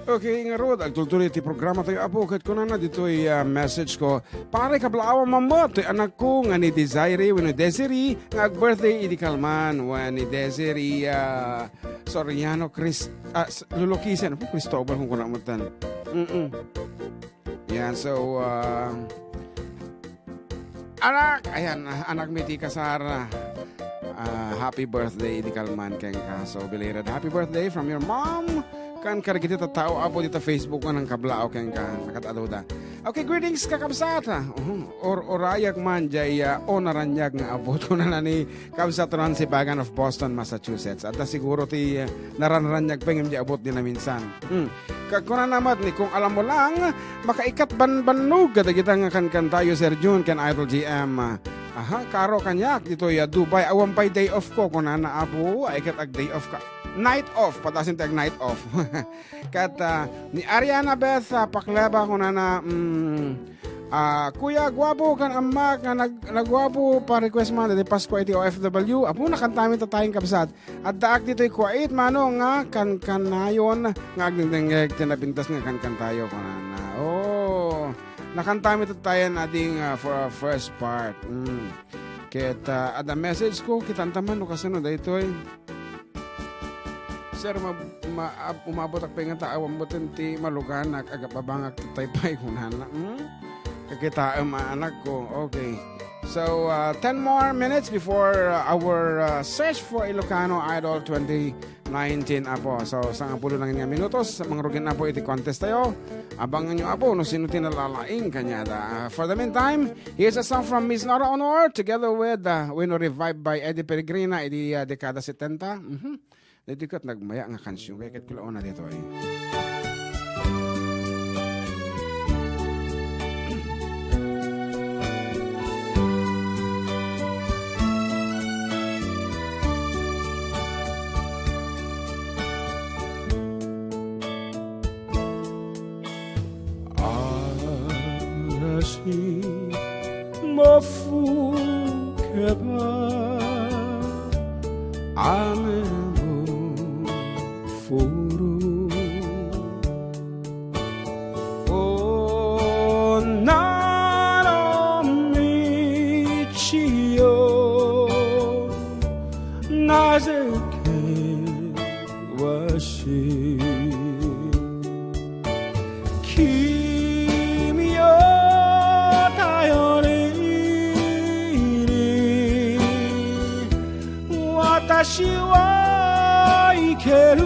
Okay, nga rod, agtultuloy ti programa tayo apo, kat ko na dito'y message ko. Pare kablawa mamot, anak ko nga ni Desiree, wano Desiree, nga birthday idi kalman, wano ni Desiree, Soriano, Lulokisen, po Cristobal kung kunamutan. Yan, so, anak Miti Kasara. Happy birthday di kalman keng ka. So belated happy birthday from your mom. Kan karagiti ta tao apo dito Facebook ko ng kablao keng ka nakatado da. Okay, greetings kakabsata. Orayag man jay onaranyag nga abot ko na ni kabsatron si Bagan of Boston, Massachusetts. At siguro ti naranranyag pengem di abot din na minsan. Kakuna namat ni kung alam mo lang makaikat banbanog kada kita nga kan tayo Sir June kan Idol GM. Karo kanyak dito ya Dubai awam pay day off ko kung na apo ay kat ag day off ka. Night off, patasin tag night off. Kat ni Ariana Beth pakleba ko na Kuya Guwapo kan amak nga nagwapo pa request man de Pasko iti OFW. Apo nakantami ta tayong kabsat. At daak dito'y kuwait mano nga kan nayon nga agdengdeng tinapintas nga kan tayo ko na. Nakantami ito tayo ading for our first part. Kita ada message ko kitantaman no kasano dayto ay. Sir umabot ak pengen ta awam boten ti maluganak aga pabangak taypay kunana. Kakita anak ko. Okay. So 10 more minutes before our search for Ilocano Idol 2019 apo. So sang pulo lang nga minutos mangrugin na po iti contest tayo. Abangan nyo apo no sino tinalalaing kanya da. For the meantime, here's a song from Miss Nora Honor together with Wino Revived by Eddie Peregrina iti dekada 70. Dito kat nagmaya nga kansyon kaya kat kulaon na dito ay. Mofukeba amemo furu o nano michiyo nazeke washi私は生ける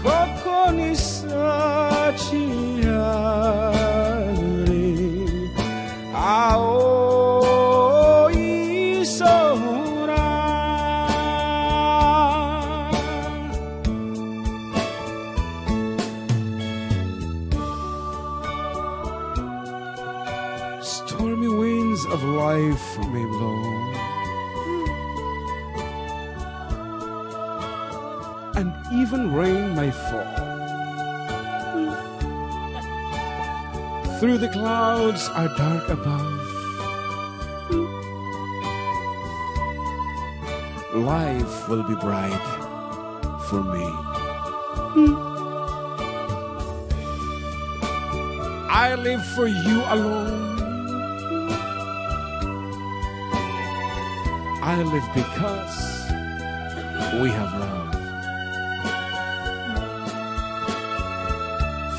ここに幸あり青い空Stormy winds of life may blow and even rain may fall through the clouds are dark above life will be bright for me I live for you alone I live because we have love.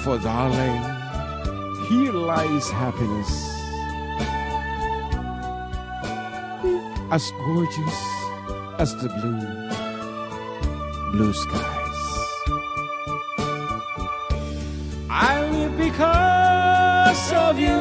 For darling, here lies happiness. As gorgeous as the blue skies. I live because of you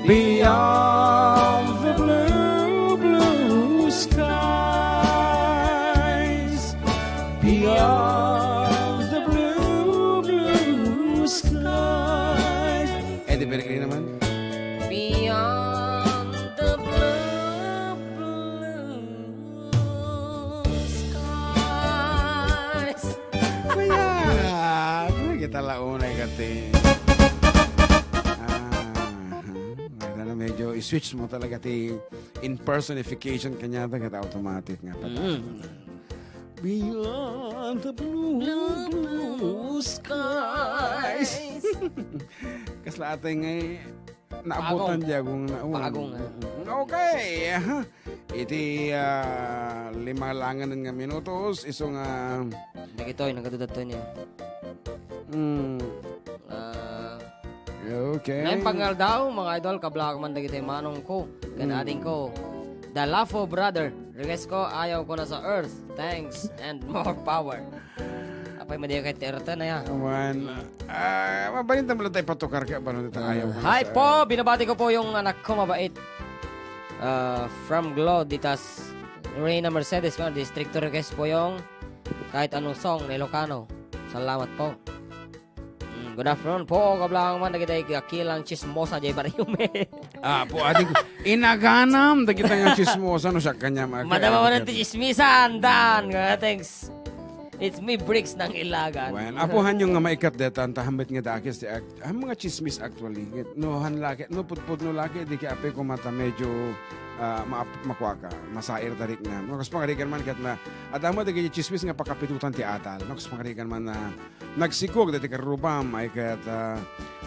Beyond the blue skies Beyond the blue skies Eddie Peregrina naman. Beyond the blue Duterte. Medyo i-switch mo talaga ti impersonification kanya dagat automatic nga pa. Beyond the blue skies. Kasla ating naabutan diya kung Pagong. Okay. Iti 5 langan nga minutos isong Nagitoy, nagadudato niya. okay. Ngayon pangal daw, mga idol, kablak man dagiti manong ko, kanading ko. The Lafo brother, request ko, ayaw ko na sa earth. Thanks and more power. Apay madiya kay Terta na ya. Mabalin mo lang tayo patukar ka ba nung ayaw ko na Hi sa- po, binabati ko po yung anak ko mabait. From Glo, ditas Reyna Mercedes ko, districto request po yung kahit anong song na Ilocano. Salamat po. Good afternoon po, kablang man dagiti kilang chismosa jay bariyume. po ating inaganam dagita nga chismosa no siya kanya Madama man ang chismisan, Dan. Thanks. It's me, Bricks ng Ilagan. Well, apuhan yung nga maikat deta antahambit nga dakis ti mga chismis actually. No han laki, no putput no laki di ka apay ko mata medyo makwaka, masair tarik na. Nakas pangarigan man kat na adamo dagi chismis nga pakapitutan ti atal. Nakas pangarigan man na nagsikog dati karubam ay kat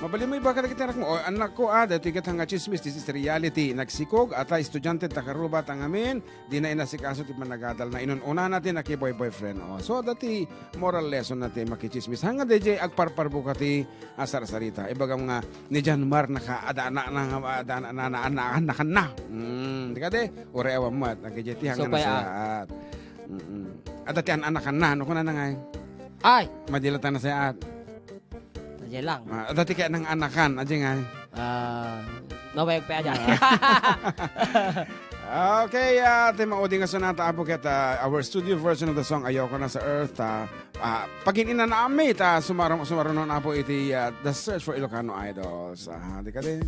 mabali mo iba ka dati mo anak ko dati kat nga chismis this is reality. Nagsikog ata estudyante ta karuba tang amin di na inasikaso ti managadal na inununa natin na boyfriend. So dati moral lesson natin makichismis. Hanga DJ agparparbo ka ti asar-sarita. Ibagam nga ni Jan Mar nakaadana na. Di ka de, ore awa mat, nagkajeti hanggang So, na sa at. At ang anak na, ano ko na ngay? Ay! Madilatan na sa at. Nadya lang. Dati kaya ng anakan, adya ngay. Nabayag pa dyan. Okay, mauding nga sonata apo kita our studio version of the song Ayoko na sa Earth. Pagin-ina na ami, sumarunon apo iti The Search for Ilocano Idols. Di ka de.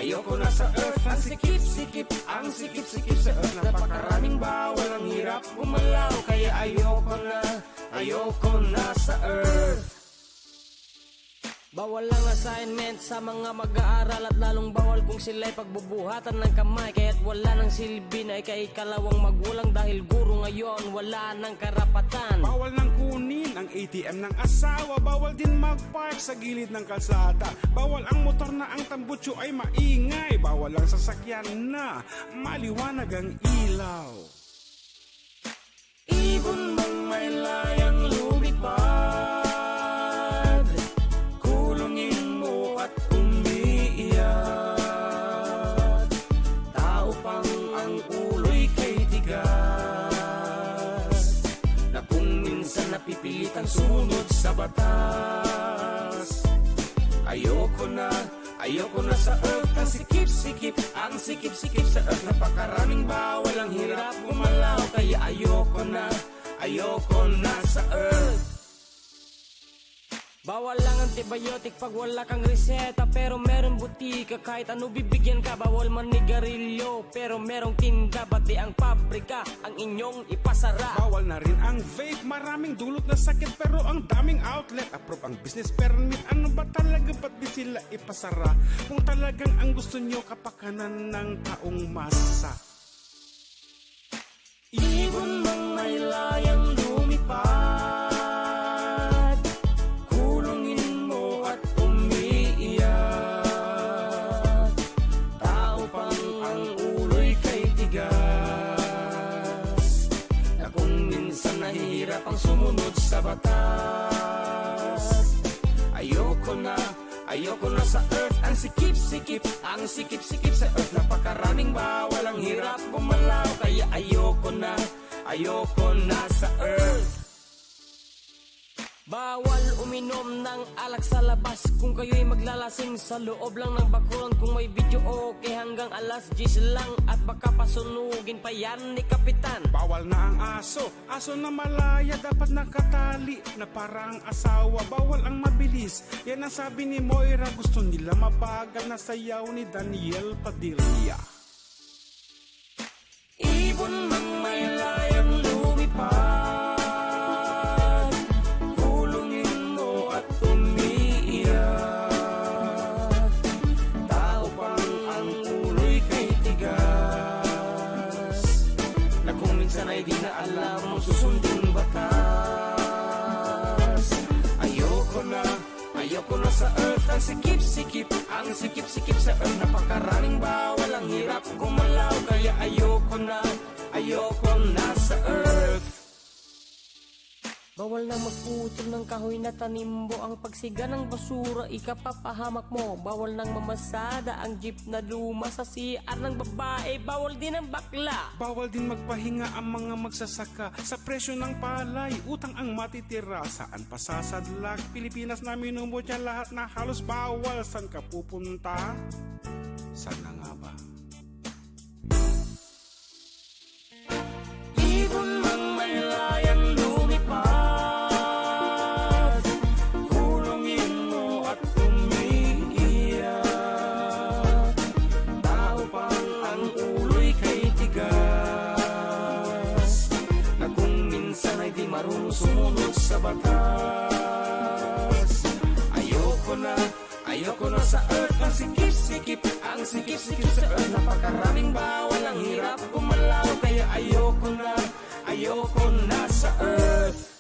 Ayoko na sa earth, ang sikip-sikip sa earth. Napakaraming bawal, ang hirap gumalaw, kaya ayoko na sa earth. Bawal lang assignment sa mga mag-aaral at lalong bawal kung sila'y pagbubuhatan ng kamay. Kaya't wala nang silbi na ika-ikalawang magulang dahil guro ngayon wala nang karapatan. Bawal nang kunin ang ATM ng asawa, bawal din mag-park sa gilid ng kalsada. Bawal ang motor na ang tambutso ay maingay, bawal ang sasakyan na maliwanag ang ilaw. Ibon mang may layang lumipad, napipilitang sumunod sa batas. Ayoko na sa earth, ang sikip-sikip sa earth. Napakaraming bawal, ang hirap gumalaw, kaya ayoko na sa earth. Bawal lang antibiotic pag wala kang reseta, pero meron butika kahit ano bibigyan ka. Bawal manigarilyo pero merong tinda, pati ang pabrika ang inyong ipasara. Bawal na rin ang vape, maraming dulot na sakit pero ang daming outlet. Approve ang business permit, ano ba talaga, ba't di sila ipasara? Kung talagang ang gusto nyo kapakanan ng taong masa. Ibon mang may layang lumipad, hirap ang sumunod sa batas. Ayoko na sa earth. Ang sikip-sikip sa earth. Napakaraming bawal, ang hirap gumalaw. Kaya ayoko na sa earth. Bawal uminom ng alak sa labas. Kung kayo'y maglalasing sa loob lang ng bakuran. Kung may video okay hanggang alas 10 lang. At baka pasunugin pa yan ni Kapitan. Bawal na ang aso na malaya. Dapat nakatali na parang asawa. Bawal ang mabilis, yan ang sabi ni Moira. Gusto nila mabagal na sayaw ni Daniel Padilla. Ibon mang may layang lumipad, kulungin mo at umiiyak. Tao pang ang ulo'y kay tigas, na kung minsan ay di na alam mo susundin batas. Ayoko na sa earth. Ang sikip-sikip sa earth. Napakaraming bawal, ang hirap gumalaw. Kaya ayoko na sa earth. Bawal na magputol ng kahoy na tanimbo. Ang pagsiga ng basura, ikapapahamak mo. Bawal nang mamasada ang jeep na luma sa CR ng babae. Bawal din ang bakla. Bawal din magpahinga ang mga magsasaka. Sa presyo ng palay, utang ang matitira. Saan pa sasadlak? Pilipinas na minumutya lahat na halos bawal. Saan ka pupunta? Saan na nga ba? Ibon mang may layang lumipad, kulungin mo at umiiyak. Tao pang ang ulo'y kay tigas, na kung minsan ay di marunong sumunod sa batas. Ayoko na sa earth. Ang sikip-sikip sa earth. Napakaraming bawal, ang hirap gumalaw. Kaya ayoko na sa earth.